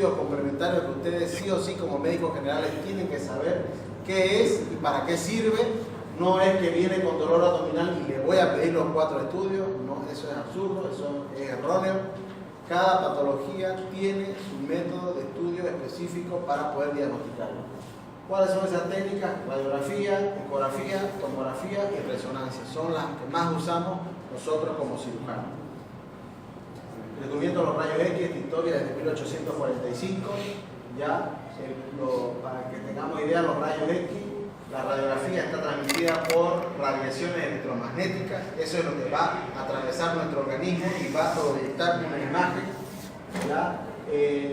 estudios complementarios que ustedes sí o sí como médicos generales tienen que saber qué es y para qué sirve. No es que viene con dolor abdominal y le voy a pedir los 4 estudios, no, eso es absurdo, eso es erróneo. Cada patología tiene su método de estudio específico para poder diagnosticarlo. ¿Cuáles son esas técnicas? Radiografía, ecografía, tomografía y resonancia. Son las que más usamos nosotros como cirujanos. El descubrimiento de los rayos X, esta historia desde 1845, para que tengamos idea, los rayos X, la radiografía está transmitida por radiaciones electromagnéticas, eso es lo que va a atravesar nuestro organismo y va a proyectar una imagen,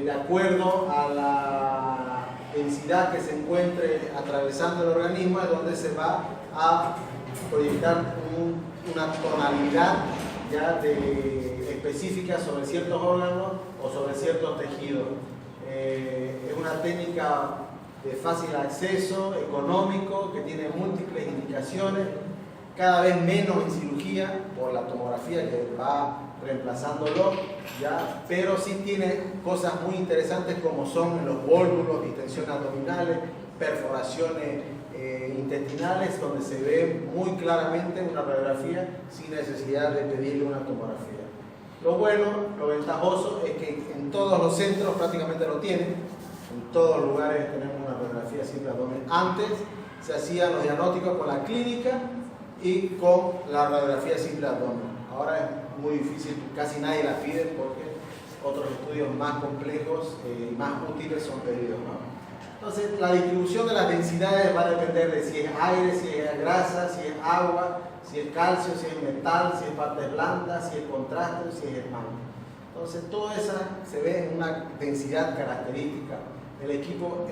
de acuerdo a la densidad que se encuentre atravesando el organismo, es donde se va a proyectar una tonalidad específica sobre ciertos órganos o sobre ciertos tejidos. Es una técnica de fácil acceso, económico, que tiene múltiples indicaciones, cada vez menos en cirugía por la tomografía que va reemplazándolo, pero sí tiene cosas muy interesantes como son los vólvulos, distensiones abdominales, perforaciones intestinales, donde se ve muy claramente una radiografía sin necesidad de pedirle una tomografía. Lo bueno, lo ventajoso es que en todos los centros prácticamente lo tienen, en todos los lugares tenemos una radiografía simple abdomen. Antes se hacían los diagnósticos con la clínica y con la radiografía simple abdomen. Ahora es muy difícil, casi nadie la pide porque otros estudios más complejos y más útiles son pedidos, ¿no? Entonces, la distribución de las densidades va a depender de si es aire, si es grasa, si es agua, si es calcio, si es metal, si es partes blandas, si es contraste, si es esmalte. Entonces, todo eso se ve en una densidad característica. El equipo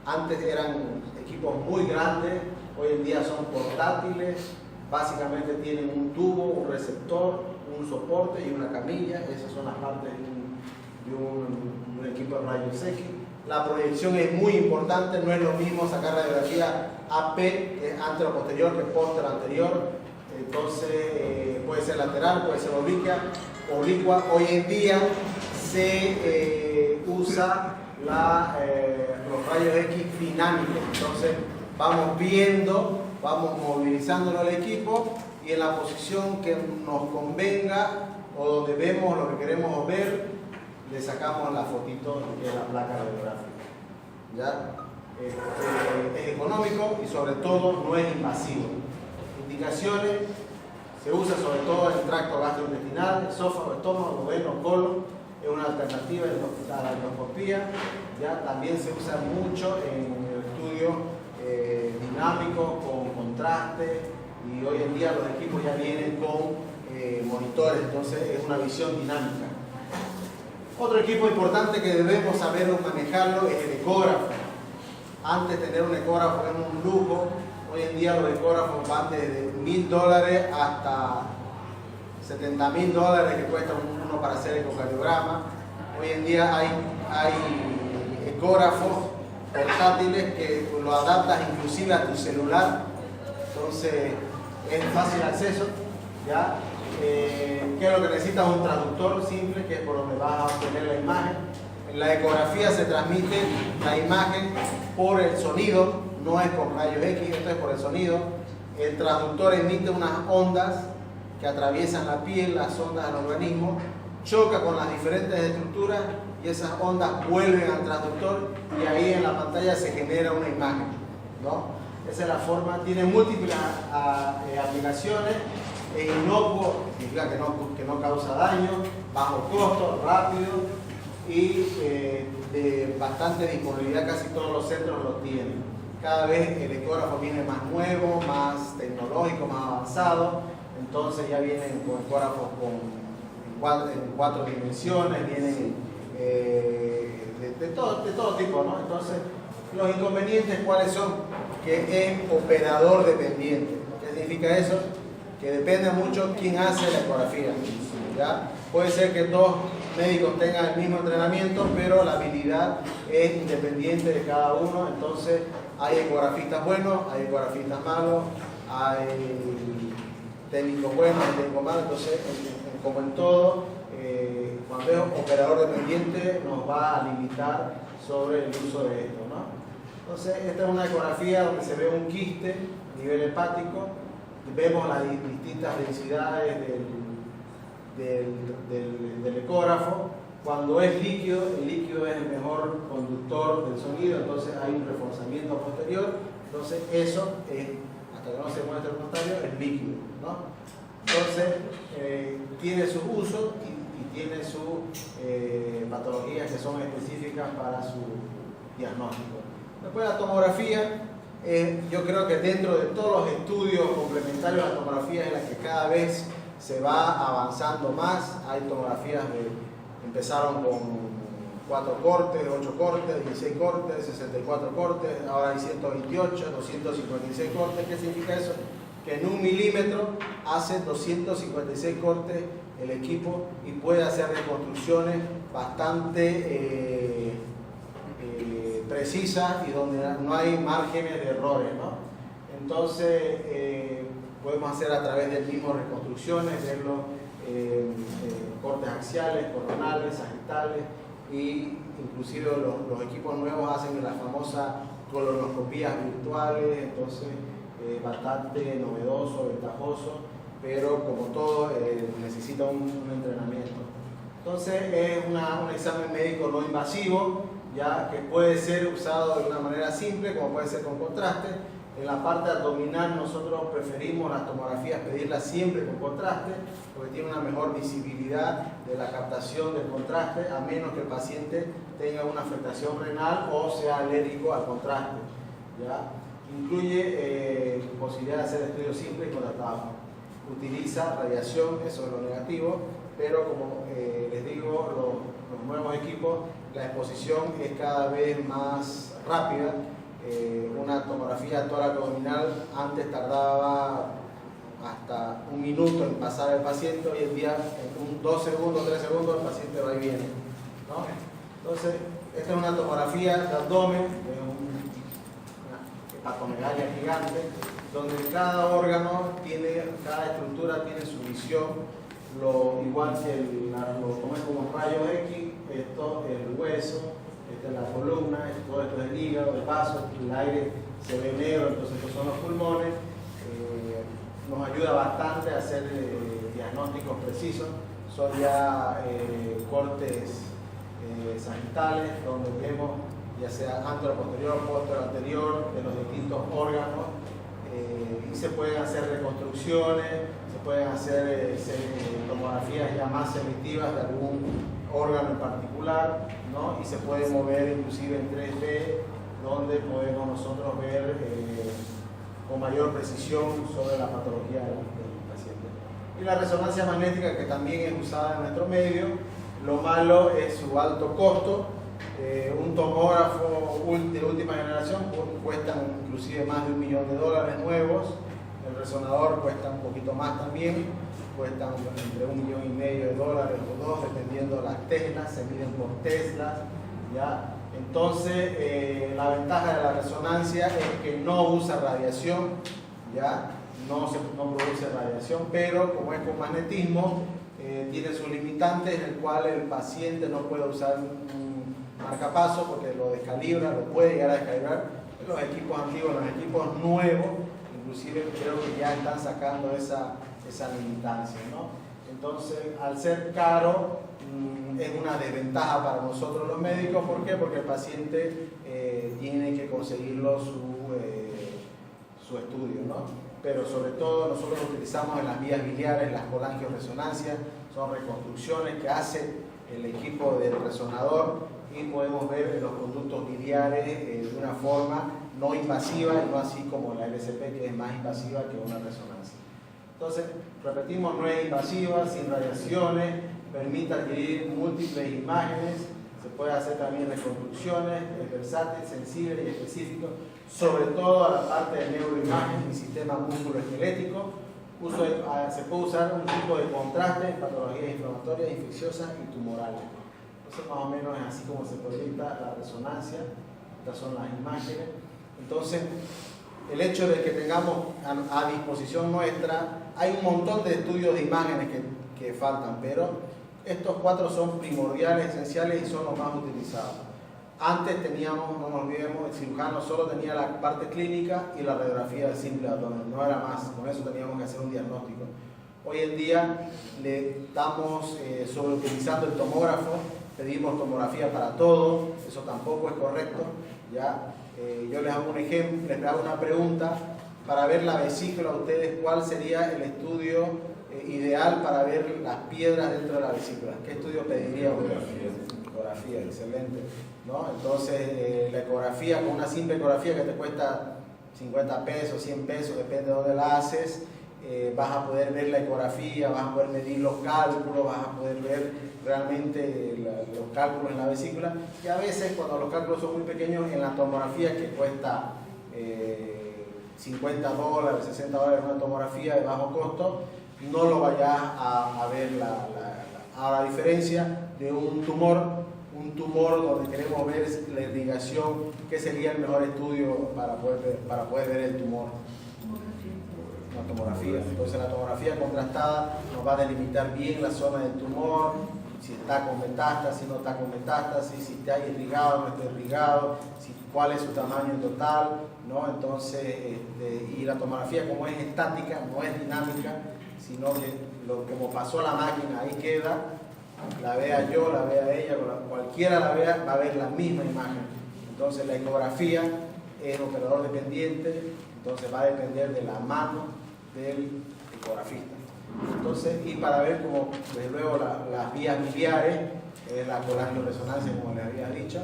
antes eran equipos muy grandes, hoy en día son portátiles, básicamente tienen un tubo, un receptor, un soporte y una camilla. Esas son las partes de un equipo de rayos X. La proyección es muy importante, no es lo mismo sacar radiografía AP, que es antero-posterior, que posterior-anterior. Entonces puede ser lateral, puede ser oblicua. Hoy en día se usa los rayos X dinámicos. Entonces vamos viendo, vamos movilizándolo al equipo y en la posición que nos convenga o donde vemos lo que queremos ver, le sacamos la fotito que es la placa radiográfica. Es económico y sobre todo no es invasivo. Indicaciones: se usa sobre todo en el tracto gastrointestinal, esófago, estómago, duodeno, colon. Es una alternativa a la endoscopía. También se usa mucho en el estudio dinámico con contraste, y hoy en día los equipos ya vienen con monitores, entonces es una visión dinámica. Otro equipo importante que debemos saber manejarlo es el ecógrafo. Antes tener un ecógrafo era un lujo, hoy en día los ecógrafos van desde $1000 hasta $70.000 que cuesta uno para hacer ecocardiograma. Hoy en día hay ecógrafos portátiles que lo adaptas inclusive a tu celular, entonces es fácil acceso. ¿Qué es lo que necesitas? Un traductor simple, que es por donde vas a obtener la imagen. En la ecografía se transmite la imagen por el sonido, no es con rayos X, esto es por el sonido. El traductor emite unas ondas que atraviesan la piel, las ondas del organismo, choca con las diferentes estructuras y esas ondas vuelven al transductor y ahí en la pantalla se genera una imagen, ¿no? Esa es la forma, tiene múltiples aplicaciones, es inocuo, significa que no causa daño, bajo costo, rápido y de bastante disponibilidad. Casi todos los centros lo tienen. Cada vez el ecógrafo viene más nuevo, más tecnológico, más avanzado, entonces ya vienen con ecógrafos en 4 dimensiones, vienen de todo tipo, ¿no? Entonces, los inconvenientes, ¿cuáles son? Que es operador dependiente. ¿Qué significa eso? Que depende mucho quién hace la ecografía. Puede ser que 2 médicos tengan el mismo entrenamiento, pero la habilidad es independiente de cada uno. Entonces hay ecografistas buenos, hay ecografistas malos, hay técnicos buenos, hay técnicos malos. Entonces, como en todo, cuando es operador dependiente nos va a limitar sobre el uso de esto, ¿no? Entonces, esta es una ecografía donde se ve un quiste a nivel hepático, vemos las distintas densidades del ecógrafo. Cuando es líquido, el líquido es el mejor conductor del sonido, entonces hay un reforzamiento posterior, entonces eso es, hasta que no se muestre el contrario, es líquido, ¿no? Entonces, tiene su uso y tiene sus patologías que son específicas para su diagnóstico. Después la tomografía, yo creo que dentro de todos los estudios complementarios, la tomografía es la que cada vez se va avanzando más. Hay tomografías empezaron con 4 cortes, 8 cortes, 16 cortes, 64 cortes, ahora hay 128, 256 cortes. ¿Qué significa eso? Que en 1 milímetro hace 256 cortes el equipo y puede hacer reconstrucciones bastante precisas y donde no hay márgenes de errores, ¿no? Entonces podemos hacer a través del mismo reconstrucciones, verlo cortes axiales, coronales, sagitales, y inclusive los equipos nuevos hacen las famosas colonoscopías virtuales, entonces bastante novedoso, ventajoso, pero como todo necesita un entrenamiento. Entonces es un examen médico no invasivo, ya que puede ser usado de una manera simple, como puede ser con contraste. En la parte abdominal nosotros preferimos las tomografías pedirlas siempre con contraste, porque tiene una mejor visibilidad de la captación del contraste, a menos que el paciente tenga una afectación renal o sea alérgico al contraste, ¿ya? Incluye posibilidad de hacer estudios simples y contrastados. Utiliza radiación, eso es lo negativo, pero como les digo, los nuevos equipos, la exposición es cada vez más rápida. Una tomografía tórax abdominal antes tardaba hasta 1 minuto en pasar al paciente, hoy en día en 2 segundos, 3 segundos el paciente va y viene, ¿no? Entonces, esta es una tomografía de abdomen, una hepatomegalia gigante, donde cada órgano cada estructura tiene su visión, igual que como es como rayos X, esto es el hueso, esta es la columna, todo esto es el hígado, el vaso, el aire se ve negro, entonces estos son los pulmones. Nos ayuda bastante a hacer diagnósticos precisos. Son ya cortes sagitales, donde vemos ya sea anteroposterior, posterior de los distintos órganos, y se pueden hacer reconstrucciones, se pueden hacer tomografías ya más selectivas de algún órgano en particular, ¿no? Y se puede mover inclusive en 3D, donde podemos nosotros ver con mayor precisión sobre la patología del paciente. Y la resonancia magnética, que también es usada en nuestro medio, lo malo es su alto costo. Un tomógrafo de última generación cuesta inclusive más de $1 millón nuevos, el resonador cuesta un poquito más también, cuestan entre $1,5 millones o 2, dependiendo de las teslas, se miden por teslas, ¿ya? Entonces, la ventaja de la resonancia es que no usa radiación, ¿ya? No produce radiación, pero como es con magnetismo, tiene sus limitantes, en el cual el paciente no puede usar un marcapaso porque lo descalibra, lo puede llegar a descalibrar. En los equipos antiguos, en los equipos nuevos, inclusive creo que ya están sacando esa limitancia, ¿no? Entonces, al ser caro, es una desventaja para nosotros los médicos. ¿Por qué? Porque el paciente tiene que conseguirlo su estudio, ¿no? Pero sobre todo nosotros lo utilizamos en las vías biliares, las colangioresonancias, son reconstrucciones que hace el equipo del resonador y podemos ver los conductos biliares de una forma no invasiva y no así como la LSP, que es más invasiva que una resonancia. Entonces, repetimos, no es invasiva, sin radiaciones, permite adquirir múltiples imágenes, se puede hacer también reconstrucciones, es versátil, sensible y específico, sobre todo a la parte de neuroimagen y sistema músculo-esquelético. Se puede usar un tipo de contraste en patologías inflamatorias, infecciosas y tumorales. Entonces, más o menos es así como se proyecta la resonancia. Estas son las imágenes. Entonces, el hecho de que tengamos a disposición nuestra, hay un montón de estudios de imágenes que faltan, pero Estos 4 son primordiales, esenciales y son los más utilizados. Antes teníamos, no nos olvidemos, el cirujano solo tenía la parte clínica y la radiografía del simple abdomen, no era más, con eso teníamos que hacer un diagnóstico. Hoy en día le estamos sobreutilizando el tomógrafo, pedimos tomografía para todo, eso tampoco es correcto, ¿ya? Yo les hago un ejemplo, les hago una pregunta para ver la vesícula, ustedes, ¿cuál sería el estudio ideal para ver las piedras dentro de la vesícula? ¿Qué estudio pediría usted? Ecografía, excelente, ¿no? Entonces, la ecografía, con una simple ecografía que te cuesta 50 pesos, 100 pesos, depende de dónde la haces, vas a poder ver la ecografía, vas a poder medir los cálculos, vas a poder ver realmente los cálculos en la vesícula, y a veces cuando los cálculos son muy pequeños, en la tomografía que cuesta $50, $60 una tomografía de bajo costo, no lo vayas a ver a la diferencia de un tumor donde queremos ver la irrigación, que sería el mejor estudio para poder ver el tumor. Una tomografía. Entonces la tomografía contrastada nos va a delimitar bien la zona del tumor, si está con metástasis, no está con metástasis, si está irrigado, no está irrigado, cuál es su tamaño en total, ¿no? Entonces, y la tomografía, como es estática, no es dinámica, sino que como pasó la máquina, ahí queda, la vea yo, la vea ella, cualquiera la vea, va a ver la misma imagen. Entonces la ecografía es operador dependiente, entonces va a depender de la mano del ecografista. Entonces, y para ver como desde luego las vías biliares, la colangioresonancia, como les había dicho,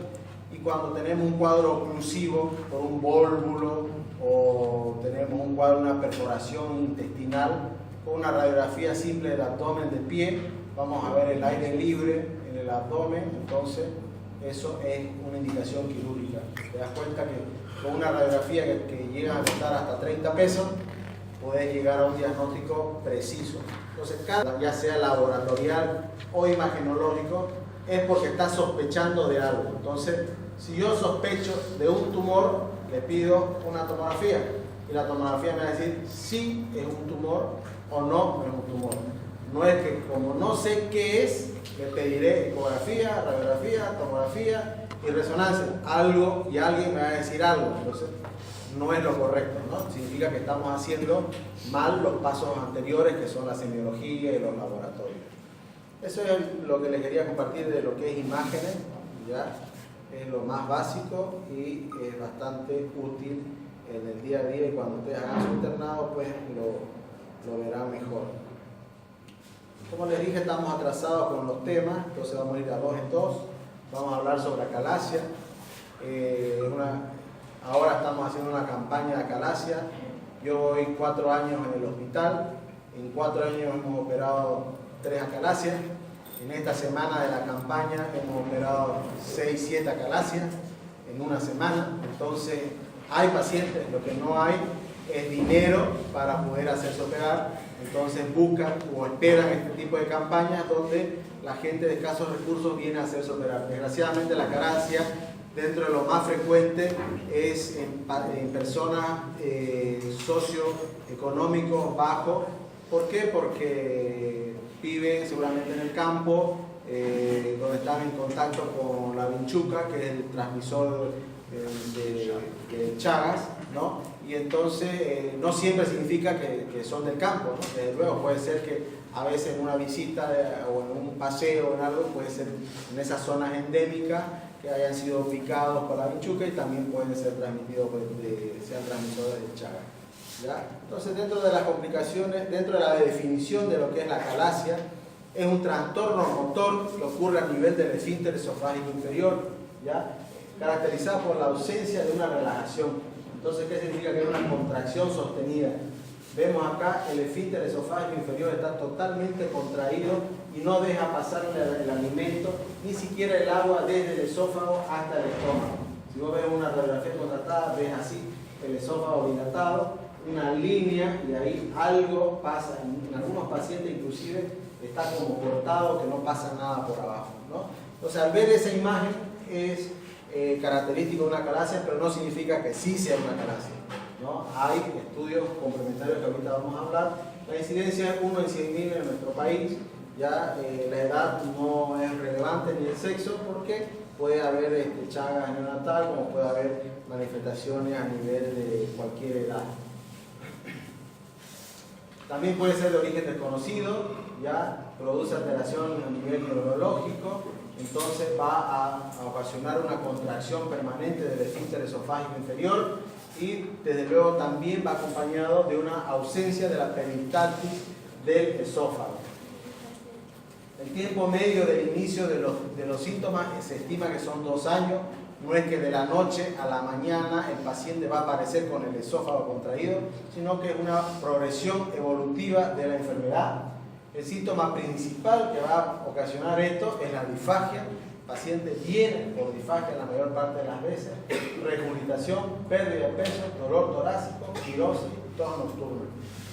y cuando tenemos un cuadro oclusivo por un vólvulo o tenemos un cuadro de una perforación intestinal, con una radiografía simple del abdomen de pie, vamos a ver el aire libre en el abdomen, entonces eso es una indicación quirúrgica. Te das cuenta que con una radiografía que llega a costar hasta 30 pesos, puedes llegar a un diagnóstico preciso. Entonces, ya sea laboratorial o imagenológico, es porque estás sospechando de algo. Entonces, si yo sospecho de un tumor, le pido una tomografía y la tomografía me va a decir si es un tumor o no es un tumor. No es que como no sé qué es, le pediré ecografía, radiografía, tomografía y resonancia. Algo y alguien me va a decir algo. Entonces, no es lo correcto, ¿no? Significa que estamos haciendo mal los pasos anteriores, que son la semiología y los laboratorios. Eso es lo que les quería compartir de lo que es imágenes, ¿ya? Es lo más básico y es bastante útil en el día a día, y cuando ustedes hagan su internado, pues lo verán mejor. Como les dije, estamos atrasados con los temas, entonces vamos a ir a 2 en 2. Vamos a hablar sobre acalasia. Ahora estamos haciendo una campaña de acalasia. Yo voy 4 años en el hospital. En 4 años hemos operado 3 acalasias. En esta semana de la campaña hemos operado 6, 7 acalasias en una semana. Entonces, hay pacientes, lo que no hay es dinero para poder hacerse operar. Entonces buscan o esperan este tipo de campañas donde la gente de escasos recursos viene a hacerse operar. Desgraciadamente la acalasia, dentro de lo más frecuente, es en personas socioeconómicos bajos. ¿Por qué? Porque viven seguramente en el campo, donde están en contacto con la vinchuca, que es el transmisor de Chagas, ¿no? Y entonces no siempre significa que son del campo, ¿no? Desde luego puede ser que a veces en una visita o en un paseo o en algo, puede ser en esas zonas endémicas que hayan sido picados por la vinchuca, y también pueden ser transmitidos, sean transmisores de Chagas, ¿ya? Entonces, dentro de las complicaciones, dentro de la definición de lo que es la acalasia, es un trastorno motor que ocurre a nivel del esfínter esofágico inferior, ¿ya? Caracterizado por la ausencia de una relajación. Entonces, ¿qué significa? Que es una contracción sostenida. Vemos acá el esfínter esofágico inferior está totalmente contraído y no deja pasar el alimento, ni siquiera el agua, desde el esófago hasta el estómago. Si vos ves una radiografía contrastada, ves así el esófago dilatado, una línea, y ahí algo pasa. En algunos pacientes inclusive está como cortado, que no pasa nada por abajo, ¿no? Entonces, al ver esa imagen es característico de una acalasia, pero no significa que sí sea una acalasia, ¿no? Hay estudios complementarios que ahorita vamos a hablar. La incidencia es 1 en 100.000 en nuestro país, Ya la edad no es relevante ni el sexo, porque puede haber chagas neonatal, como puede haber manifestaciones a nivel de cualquier edad. También puede ser de origen desconocido, ya produce alteración a nivel neurológico, entonces va a ocasionar una contracción permanente del esfínter esofágico inferior y desde luego también va acompañado de una ausencia de la peristaltis del esófago. El tiempo medio del inicio de los síntomas se estima que son 2 años. No es que de la noche a la mañana el paciente va a aparecer con el esófago contraído, sino que es una progresión evolutiva de la enfermedad. El síntoma principal que va a ocasionar esto es la disfagia. El paciente viene por disfagia la mayor parte de las veces, regurgitación, pérdida de peso, dolor torácico, pirosis, tos nocturna.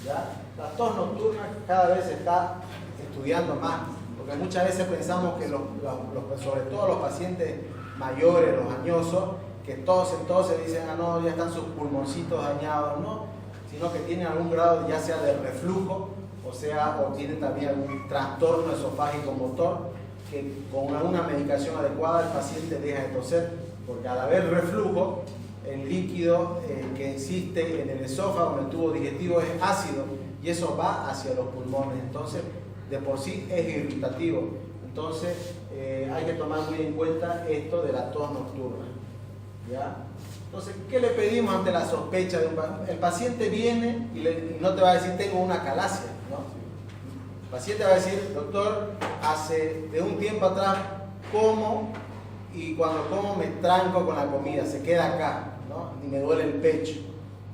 ¿Ya? La tos nocturna cada vez se está estudiando más, porque muchas veces pensamos que sobre todo los pacientes mayores, los añosos, que tosen, dicen, ah no, ya están sus pulmoncitos dañados, no, sino que tienen algún grado ya sea de reflujo, o tienen también algún trastorno esofágico motor, que con una medicación adecuada el paciente deja de toser, porque al haber reflujo, el líquido que existe en el esófago, en el tubo digestivo, es ácido, y eso va hacia los pulmones, entonces de por sí es irritativo. Entonces hay que tomar muy en cuenta esto de la tos nocturna. ¿Ya? Entonces, ¿qué le pedimos ante la sospecha de un paciente? El paciente viene y no te va a decir tengo una calasia, ¿no? El paciente va a decir, doctor, hace de un tiempo atrás como y cuando como me tranco con la comida, se queda acá, ¿no? Y me duele el pecho,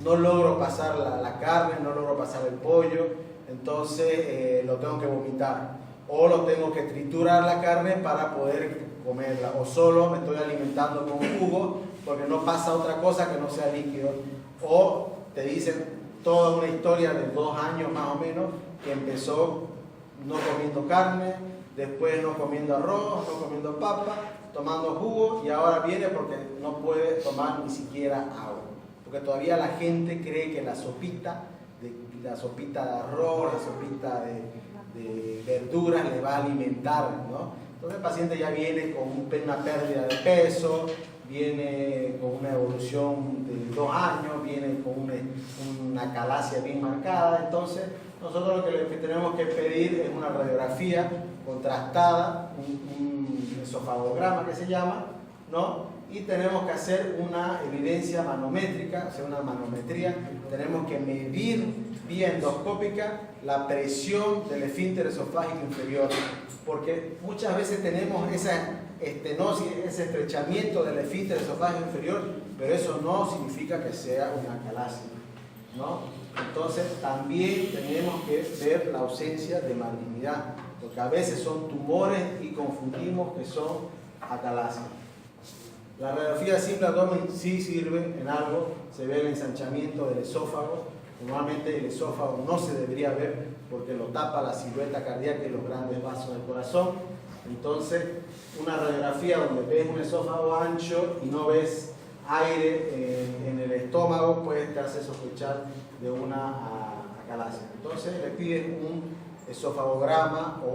no logro pasar la carne, no logro pasar el pollo, entonces lo tengo que vomitar. O lo tengo que triturar la carne para poder comerla, o solo me estoy alimentando con jugo porque no pasa otra cosa que no sea líquido, o te dicen toda una historia de 2 años más o menos que empezó no comiendo carne, después no comiendo arroz, no comiendo papa, tomando jugo, y ahora viene porque no puede tomar ni siquiera agua, porque todavía la gente cree que la sopita de arroz, la sopita de verduras le va a alimentar, ¿no? Entonces el paciente ya viene con una pérdida de peso, viene con una evolución de 2 años, viene con una calasia bien marcada. Entonces nosotros lo que tenemos que pedir es una radiografía contrastada, un esofagograma que se llama, ¿no? Y tenemos que hacer una evidencia manométrica, o sea, una manometría. Tenemos que medir vía endoscópica la presión del esfínter esofágico inferior, porque muchas veces tenemos esa estenosis, ese estrechamiento del esfínter esofágico inferior, pero eso no significa que sea una calasia, ¿no? Entonces también tenemos que ver la ausencia de malignidad, porque a veces son tumores y confundimos que son acalasias. La radiografía de simple abdomen sí sirve en algo, se ve el ensanchamiento del esófago. Normalmente el esófago no se debería ver porque lo tapa la silueta cardíaca y los grandes vasos del corazón. Entonces, una radiografía donde ves un esófago ancho y no ves aire en el estómago, puede te hace sospechar de una acalasia. Entonces, le pides un esofagograma o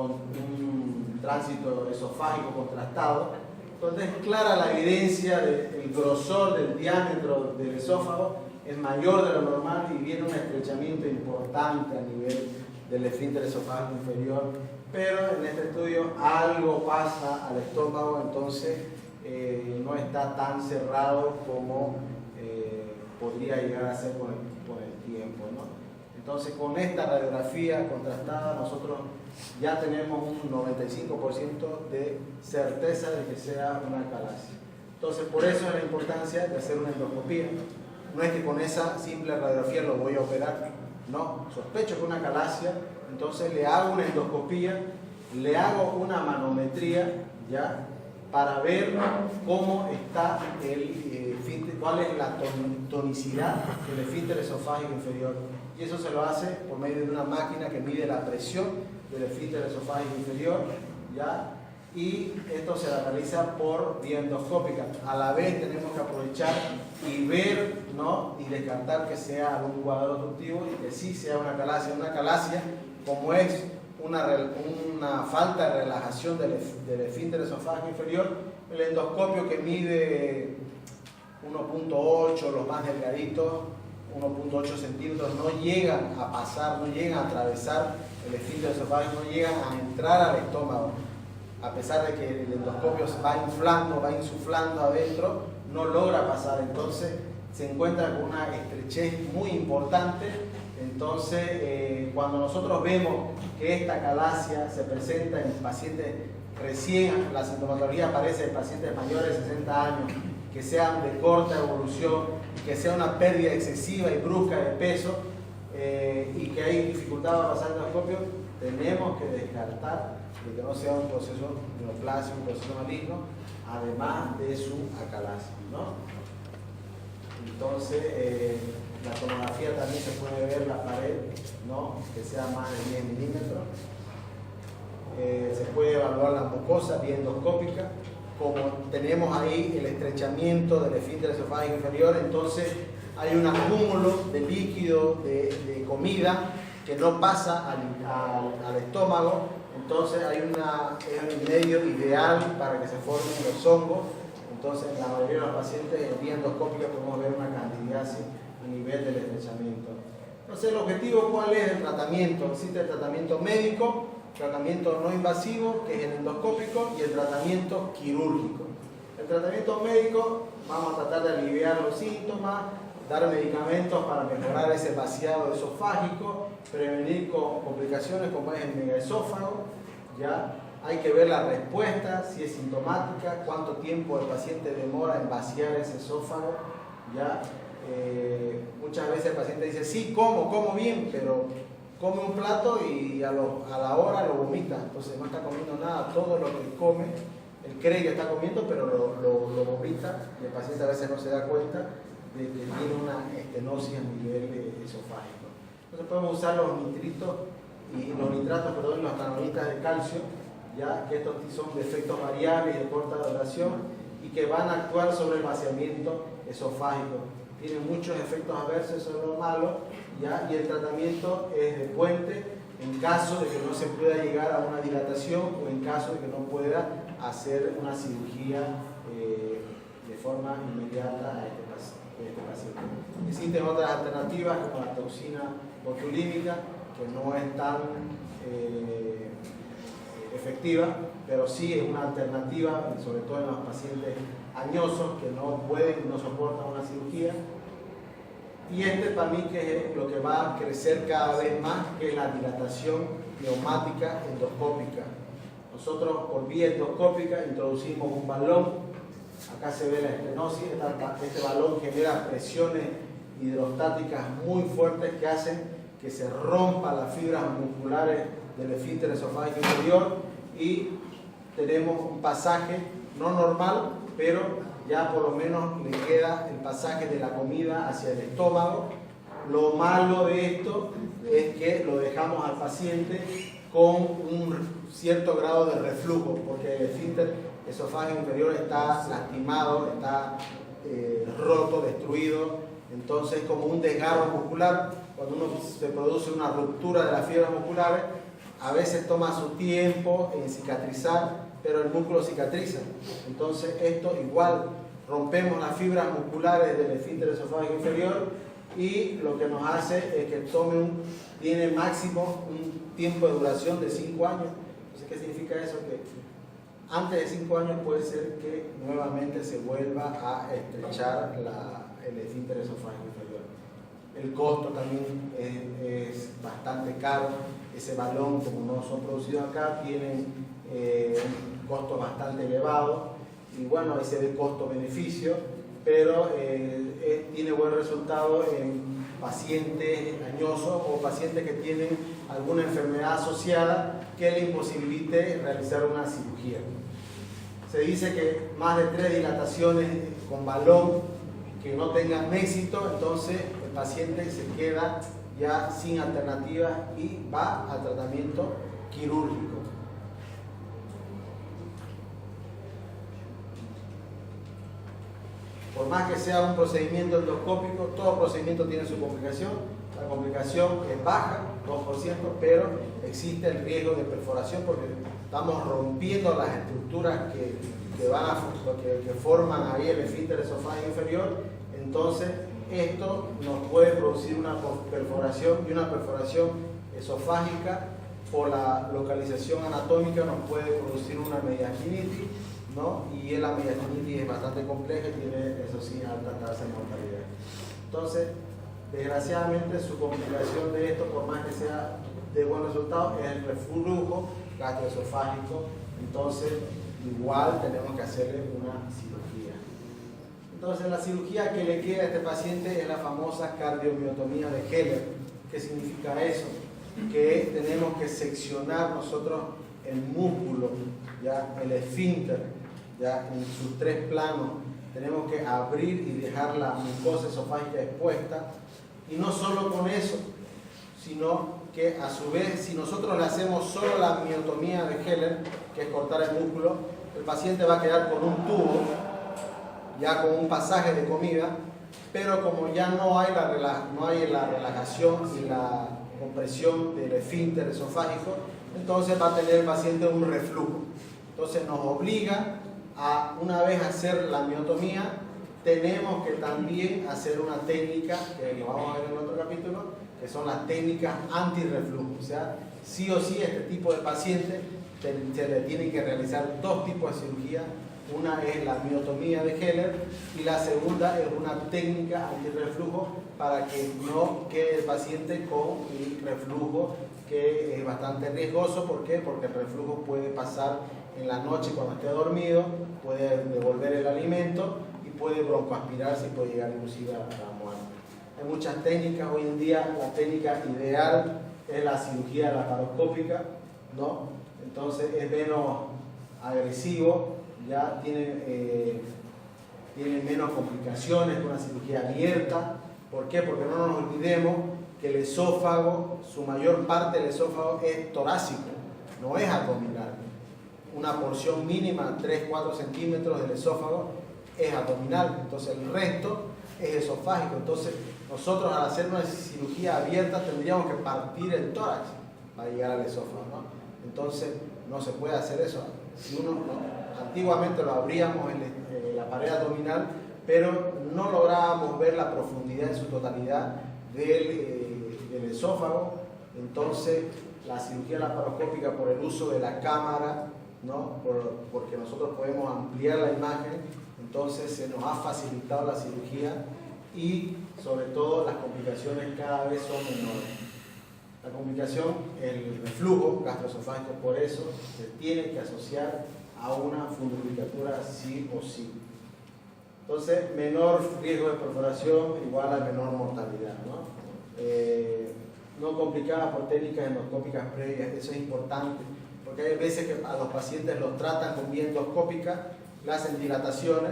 un tránsito esofágico contrastado. Entonces, es clara la evidencia del grosor del diámetro del esófago es mayor de lo normal y viene un estrechamiento importante a nivel del esfínter esofágico inferior, pero en este estudio algo pasa al estómago, entonces no está tan cerrado como podría llegar a ser con el tiempo, ¿no? Entonces, con esta radiografía contrastada nosotros ya tenemos un 95% de certeza de que sea una acalasia. Entonces, por eso es la importancia de hacer una endoscopía. No es que con esa simple radiografía lo voy a operar, no, sospecho que es una acalasia, entonces le hago una endoscopía, le hago una manometría, ¿ya? Para ver cómo está cuál es la tonicidad del esfínter esofágico inferior. Y eso se lo hace por medio de una máquina que mide la presión del esfínter esofágico inferior, ¿ya? Y esto se realiza por vía endoscópica. A la vez tenemos que aprovechar y ver, ¿no? Y descartar que sea algún cuadro obstructivo y que sí sea una acalasia. Una acalasia, como es una falta de relajación del esfínter esofágico inferior. El endoscopio, que mide 1.8, los más delgaditos, 1.8 centímetros, no llegan a pasar, no llegan a atravesar el esfínter esofágico, no llegan a entrar al estómago. A pesar de que el endoscopio va inflando, va insuflando adentro, no logra pasar. Entonces se encuentra con una estrechez muy importante. Entonces, cuando nosotros vemos que esta calasia se presenta en pacientes recién, la sintomatología aparece en pacientes mayores de 60 años, que sean de corta evolución, que sea una pérdida excesiva y brusca de peso, y que hay dificultad para pasar el endoscopio, tenemos que descartar de que no sea un proceso neoplasia, un proceso maligno, además de su acalasia, ¿no? Entonces, la tomografía también se puede ver la pared, ¿no? Que sea más de 10 milímetros. Se puede evaluar la mucosa vía endoscópica. Como tenemos ahí el estrechamiento del esfínter esofágico inferior, entonces hay un acúmulo de líquido, de comida, que no pasa al estómago. Entonces hay un medio ideal para que se formen los hongos. Entonces, en la mayoría de los pacientes en vía endoscópica podemos ver una candidiasis a nivel del estrechamiento. Entonces, el objetivo, ¿cuál es el tratamiento? Existe el tratamiento médico, tratamiento no invasivo, que es el endoscópico, y el tratamiento quirúrgico. El tratamiento médico, vamos a tratar de aliviar los síntomas, dar medicamentos para mejorar ese vaciado esofágico, prevenir complicaciones como es el megaesófago, ¿ya? Hay que ver la respuesta, si es sintomática, cuánto tiempo el paciente demora en vaciar ese esófago, ¿ya? Muchas veces el paciente dice, sí, como bien, pero come un plato y a la hora lo vomita, entonces no está comiendo nada, todo lo que come, él cree que está comiendo, pero lo vomita, y el paciente a veces no se da cuenta de que tiene una estenosis a nivel esofágico. Entonces podemos usar los nitratos, los canonitas de calcio, ya que estos son de efectos variables y de corta duración y que van a actuar sobre el vaciamiento esofágico. Tienen muchos efectos adversos, eso es lo malo, ¿ya? Y el tratamiento es de puente en caso de que no se pueda llegar a una dilatación o en caso de que no pueda hacer una cirugía de forma inmediata a este paciente. Existen otras alternativas como la toxina botulínica, que no es tan efectiva, pero sí es una alternativa, sobre todo en los pacientes añosos que no pueden, no soportan una cirugía. Y para mí que es lo que va a crecer cada vez más, que es la dilatación neumática endoscópica. Nosotros por vía endoscópica introducimos un balón, acá se ve la estenosis, este balón genera presiones hidrostáticas muy fuertes que hacen que se rompan las fibras musculares del esfínter esofágico inferior y tenemos un pasaje no normal, pero ya por lo menos le queda el pasaje de la comida hacia el estómago. Lo malo de esto es que lo dejamos al paciente con un cierto grado de reflujo, porque el esfínter esofágico inferior está lastimado, está roto, destruido, entonces como un desgarro muscular. Cuando se produce una ruptura de las fibras musculares, a veces toma su tiempo en cicatrizar, pero el músculo cicatriza. Entonces esto igual, rompemos las fibras musculares del esfínter esofágico inferior y lo que nos hace es que tiene máximo un tiempo de duración de 5 años. Entonces, ¿qué significa eso? Que antes de 5 años puede ser que nuevamente se vuelva a estrechar el esfínter esofágico inferior. El costo también es bastante caro. Ese balón, como no son producidos acá, tienen un costo bastante elevado y bueno, ahí se ve costo-beneficio, pero tiene buen resultado en pacientes añosos o pacientes que tienen alguna enfermedad asociada que le imposibilite realizar una cirugía. Se dice que más de 3 dilataciones con balón que no tengan éxito, entonces el paciente se queda ya sin alternativas y va al tratamiento quirúrgico. Por más que sea un procedimiento endoscópico, todo procedimiento tiene su complicación. La complicación es baja, 2%, pero existe el riesgo de perforación porque estamos rompiendo las estructuras que forman ahí el esfínter esofágico inferior. Entonces, esto nos puede producir una perforación, y una perforación esofágica por la localización anatómica nos puede producir una mediastinitis, ¿no? Y la mediastinitis es bastante compleja y tiene, eso sí, alta tasa de mortalidad. Entonces, desgraciadamente, su complicación de esto, por más que sea de buen resultado, es el reflujo gastroesofágico. Entonces, igual tenemos que hacerle una cirugía. Entonces, la cirugía que le queda a este paciente es la famosa cardiomiotomía de Heller. ¿Qué significa eso? Que tenemos que seccionar nosotros el músculo, ya el esfínter, ya en sus 3 planos. Tenemos que abrir y dejar la mucosa esofágica expuesta. Y no solo con eso, sino que a su vez, si nosotros le hacemos solo la miotomía de Heller, que es cortar el músculo, el paciente va a quedar con un tubo, ya con un pasaje de comida, pero como ya no hay la relajación y la compresión del esfínter esofágico, entonces va a tener el paciente un reflujo. Entonces nos obliga a, una vez hacer la miotomía, tenemos que también hacer una técnica, que lo vamos a ver en otro capítulo, que son las técnicas antirreflujo. O sea, sí o sí este tipo de paciente se le tienen que realizar 2 tipos de cirugía. Una es la miotomía de Heller y la segunda es una técnica antirreflujo para que no quede el paciente con el reflujo, que es bastante riesgoso. ¿Por qué? Porque el reflujo puede pasar en la noche cuando esté dormido, puede devolver el alimento y puede broncoaspirarse y puede llegar inclusive a la muerte. Hay muchas técnicas. Hoy en día la técnica ideal es la cirugía laparoscópica, ¿no? Entonces es menos agresivo, ya tiene menos complicaciones que una cirugía abierta. ¿Por qué? Porque no nos olvidemos que el esófago, su mayor parte del esófago es torácico, no es abdominal. Una porción mínima, 3-4 centímetros del esófago, es abdominal, entonces el resto es esofágico. Entonces nosotros, al hacer una cirugía abierta, tendríamos que partir el tórax para llegar al esófago, ¿no? Entonces no se puede hacer eso. Si antiguamente lo abríamos en la pared abdominal, pero no lográbamos ver la profundidad en su totalidad del esófago. Entonces la cirugía laparoscópica, por el uso de la cámara, ¿no? Porque nosotros podemos ampliar la imagen, entonces se nos ha facilitado la cirugía y sobre todo las complicaciones cada vez son menores. La complicación, el reflujo gastroesofágico, por eso se tiene que asociar a una fundoplicatura sí o sí. Entonces, menor riesgo de perforación igual a menor mortalidad, ¿no? No complicada por técnicas endoscópicas previas, eso es importante, porque hay veces que a los pacientes los tratan con vía endoscópica, le hacen dilataciones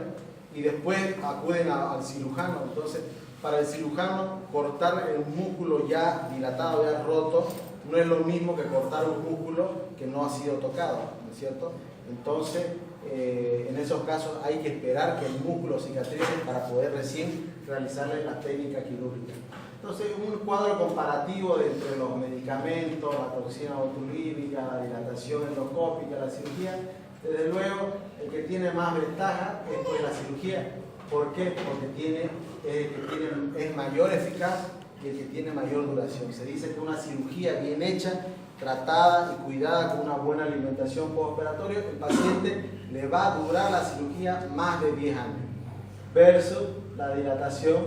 y después acuden al cirujano. Entonces, para el cirujano, cortar el músculo ya dilatado, ya roto, no es lo mismo que cortar un músculo que no ha sido tocado, ¿no es cierto? Entonces, en esos casos hay que esperar que el músculo cicatrice para poder recién realizarle la técnica quirúrgica. Entonces, un cuadro comparativo entre los medicamentos, la toxina botulínica, la dilatación endoscópica, la cirugía. Desde luego, el que tiene más ventaja es pues la cirugía. ¿Por qué? Porque es mayor eficaz y el que tiene mayor duración. Se dice que una cirugía bien hecha, tratada y cuidada con una buena alimentación postoperatoria, el paciente le va a durar la cirugía más de 10 años, versus la dilatación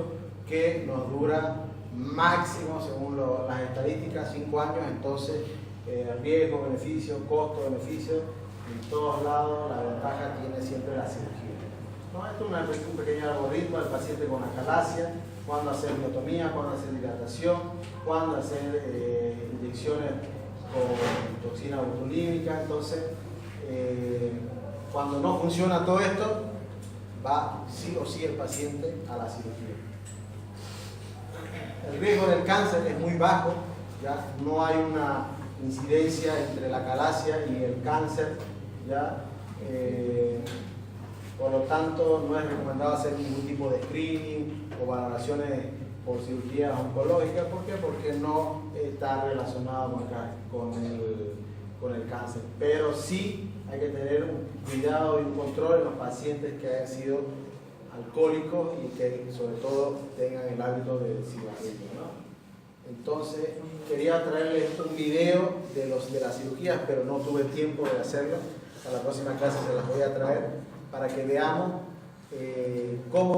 que nos dura máximo, según las estadísticas, 5 años. Entonces, riesgo, beneficio, costo, beneficio, en todos lados la ventaja tiene siempre la cirugía. ¿No? Esto es un pequeño algoritmo del paciente con acalasia, cuándo hacer miotomía, cuándo hacer dilatación, cuándo hacer inyecciones con toxina botulínica. Entonces, cuando no funciona todo esto, va sí o sí el paciente a la cirugía. El riesgo del cáncer es muy bajo, ¿ya? No hay una incidencia entre la acalasia y el cáncer, ¿ya? Por lo tanto, no es recomendado hacer ningún tipo de screening o valoraciones por cirugía oncológica. ¿Por qué? Porque no está relacionado con el cáncer. Pero sí hay que tener un cuidado y un control en los pacientes que hayan sido alcohólicos y que sobre todo tengan el hábito del cigarrillo, ¿no? Entonces quería traerles un video de las cirugías, pero no tuve tiempo de hacerlo. A la próxima clase se las voy a traer para que veamos cómo